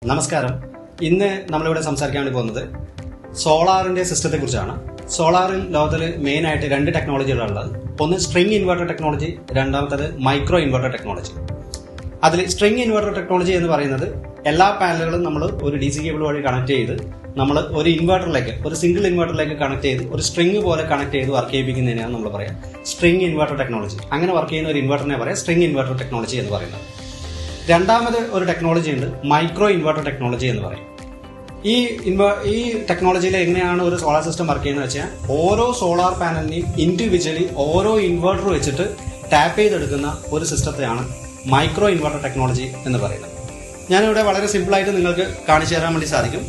നമസ്കാരം. ഇന്ന് നമ്മളിവിടെ സംസാരിക്കാൻ വേണ്ടി പോകുന്നത് സോളാറിന്റെ സിസ്റ്റത്തെ കുറിച്ചാണ്. സോളാറിൽ ലോകത്തിൽ മെയിൻ ആയിട്ട് രണ്ട് ടെക്നോളജികളുള്ളത്. ഒന്ന് സ്ട്രിംഗ് ഇൻവെർട്ടർ ടെക്നോളജി, രണ്ടാമത്തത് മൈക്രോ ഇൻവെർട്ടർ ടെക്നോളജി. അതിൽ സ്ട്രിംഗ് ഇൻവെർട്ടർ ടെക്നോളജി എന്ന് പറയുന്നത് എല്ലാ പാനലുകളും നമ്മൾ ഒരു DC കേബിൾ വഴി കണക്ട് ചെയ്ത് നമ്മൾ ഒരു ഇൻവെർട്ടറിലേക്ക്, ഒരു സിംഗിൾ ഇൻവെർട്ടറിലേക്ക് കണക്ട് ചെയ്ത് ഒരു സ്ട്രിംഗ് പോലെ കണക്ട് ചെയ്ത് വർക്ക് ചെയ്യിപ്പിക്കുന്നതിനാണ് നമ്മൾ പറയാം സ്ട്രിംഗ് ഇൻവെർട്ടർ ടെക്നോളജി. അങ്ങനെ വർക്ക് ചെയ്യുന്ന ഒരു ഇൻവെർട്ടറിനെ പറയാം സ്ട്രിംഗ് ഇൻവെർട്ടർ ടെക്നോളജി എന്ന് പറയുന്നത്. രണ്ടാമത് ഒരു ടെക്നോളജി ഉണ്ട്, മൈക്രോ ഇൻവെർട്ടർ ടെക്നോളജി എന്ന് പറയും. ഈ ടെക്നോളജിയിൽ എങ്ങനെയാണ് ഒരു സോളാർ സിസ്റ്റം വർക്ക് ചെയ്യുന്നത് വെച്ചാൽ, ഓരോ സോളാർ പാനലിനെയും ഇൻഡിവിജ്വലി ഓരോ ഇൻവെർട്ടർ വെച്ചിട്ട് ടാപ്പ് ചെയ്തെടുക്കുന്ന ഒരു സിസ്റ്റത്തെയാണ് മൈക്രോ ഇൻവെർട്ടർ ടെക്നോളജി എന്ന് പറയുന്നത്. ഞാനിവിടെ വളരെ സിമ്പിളായിട്ട് നിങ്ങൾക്ക് കാണിച്ചു തരാൻ വേണ്ടി സാധിക്കും.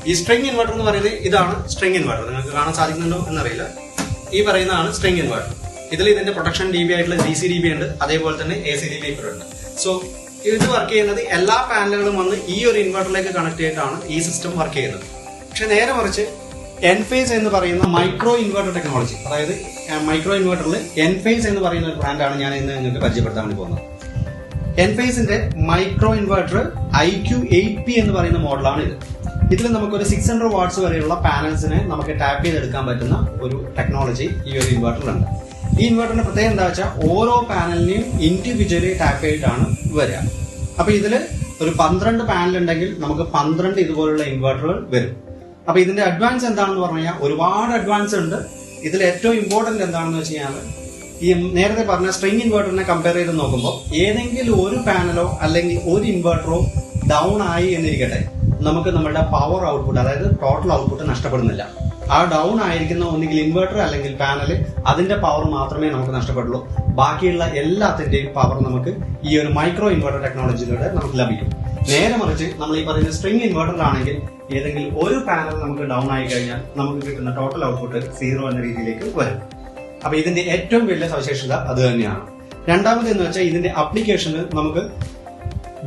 ഈ സ്ട്രിംഗ് ഇൻവെർട്ടർ എന്ന് പറയുന്നത് ഇതാണ് സ്ട്രിംഗ് ഇൻവെർട്ടർ. നിങ്ങൾക്ക് കാണാൻ സാധിക്കുന്നുണ്ടോ എന്നറിയില്ല. ഈ പറയുന്നതാണ് സ്ട്രിംഗ് ഇൻവെർട്ടർ. ഇതിന്റെ പ്രൊട്ടക്ഷൻ DB ആയിട്ടുള്ള DC DB ഉണ്ട്, അതേപോലെ തന്നെ AC DB ഉണ്ട്. സോ ഇത് വർക്ക് ചെയ്യുന്നത് എല്ലാ പാനലുകളും വന്ന് ഈ ഒരു ഇൻവെർട്ടറിലേക്ക് കണക്ട് ചെയ്തിട്ടാണ് ഈ സിസ്റ്റം വർക്ക് ചെയ്യുന്നത്. പക്ഷെ നേരെ മറിച്ച് എൻഫേസ് എന്ന് പറയുന്ന മൈക്രോ ഇൻവെർട്ടർ ടെക്നോളജി, അതായത് മൈക്രോ ഇൻവെർട്ടറിൽ എൻഫേസ് എന്ന് പറയുന്ന ഒരു ബ്രാൻഡാണ് ഞാൻ ഇന്ന് നിങ്ങൾക്ക് പരിചയപ്പെടുത്താൻ വേണ്ടി പോകുന്നത്. എൻഫേസിന്റെ മൈക്രോ ഇൻവെർട്ടർ IQ8P എന്ന് പറയുന്ന മോഡലാണ് ഇത്. ഇതിൽ നമുക്കൊരു 600 വാട്ട്സ് വരെയുള്ള പാനൽസിനെ നമുക്ക് ടാപ്പ് ചെയ്തെടുക്കാൻ പറ്റുന്ന ഒരു ടെക്നോളജി ഈ ഒരു ഇൻവെർട്ടറിലുണ്ട്. ഈ ഇൻവെർട്ടറിന്റെ പ്രത്യേകത എന്താ വെച്ചാൽ, ഓരോ പാനലിനെയും ഇൻഡിവിജ്വലി ടാപ്പ് ചെയ്തിട്ടാണ് വരിക. അപ്പൊ ഇതിൽ ഒരു 12 പാനൽ ഉണ്ടെങ്കിൽ നമുക്ക് 12 ഇതുപോലുള്ള ഇൻവെർട്ടറുകൾ വരും. അപ്പൊ ഇതിന്റെ അഡ്വാൻസ് എന്താണെന്ന് പറഞ്ഞു കഴിഞ്ഞാൽ ഒരുപാട് അഡ്വാൻസ് ഉണ്ട്. ഇതിൽ ഏറ്റവും ഇമ്പോർട്ടന്റ് എന്താണെന്ന് വെച്ച് കഴിഞ്ഞാൽ, ഈ നേരത്തെ പറഞ്ഞ സ്ട്രിംഗ് ഇൻവെർട്ടറിനെ കമ്പയർ ചെയ്ത് നോക്കുമ്പോൾ ഏതെങ്കിലും ഒരു പാനലോ അല്ലെങ്കിൽ ഒരു ഇൻവെർട്ടറോ ഡൗൺ ആയി എന്നിരിക്കട്ടെ, നമുക്ക് നമ്മുടെ പവർ ഔട്ട്പുട്ട്, അതായത് ടോട്ടൽ ഔട്ട്പുട്ട് നഷ്ടപ്പെടുന്നില്ല. ആ ഡൗൺ ആയിരിക്കുന്ന ഒന്നുകിൽ ഇൻവെർട്ടർ അല്ലെങ്കിൽ പാനൽ, അതിന്റെ പവർ മാത്രമേ നമുക്ക് നഷ്ടപ്പെടുള്ളൂ. ബാക്കിയുള്ള എല്ലാത്തിന്റെയും പവർ നമുക്ക് ഈ ഒരു മൈക്രോ ഇൻവെർട്ടർ ടെക്നോളജിയിലൂടെ നമുക്ക് ലഭിക്കും. നേരെ മറിച്ച് നമ്മൾ ഈ പറയുന്ന സ്ട്രിംഗ് ഇൻവെർട്ടറിലാണെങ്കിൽ ഏതെങ്കിലും ഒരു പാനൽ നമുക്ക് ഡൗൺ ആയി കഴിഞ്ഞാൽ നമുക്ക് കിട്ടുന്ന ടോട്ടൽ ഔട്ട്പുട്ട് 0 എന്ന രീതിയിലേക്ക് വരും. അപ്പൊ ഇതിന്റെ ഏറ്റവും വലിയ സവിശേഷത അത് തന്നെയാണ്. രണ്ടാമത് എന്ന് വെച്ചാൽ, ഇതിന്റെ അപ്ലിക്കേഷന് നമുക്ക്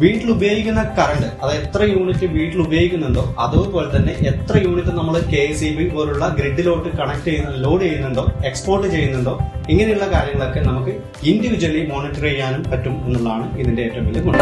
വീട്ടിൽ ഉപയോഗിക്കുന്ന കറണ്ട്, അത് എത്ര യൂണിറ്റ് വീട്ടിൽ ഉപയോഗിക്കുന്നുണ്ടോ അതുപോലെ തന്നെ എത്ര യൂണിറ്റ് നമ്മൾ KSEB പോലുള്ള ഗ്രിഡിലോട്ട് കണക്ട് ചെയ്യുന്ന, ലോഡ് ചെയ്യുന്നുണ്ടോ, എക്സ്പോർട്ട് ചെയ്യുന്നുണ്ടോ, ഇങ്ങനെയുള്ള കാര്യങ്ങളൊക്കെ നമുക്ക് ഇൻഡിവിജ്വലി മോണിറ്റർ ചെയ്യാനും പറ്റും എന്നുള്ളതാണ് ഇതിന്റെ ഏറ്റവും വലിയ ഗുണം.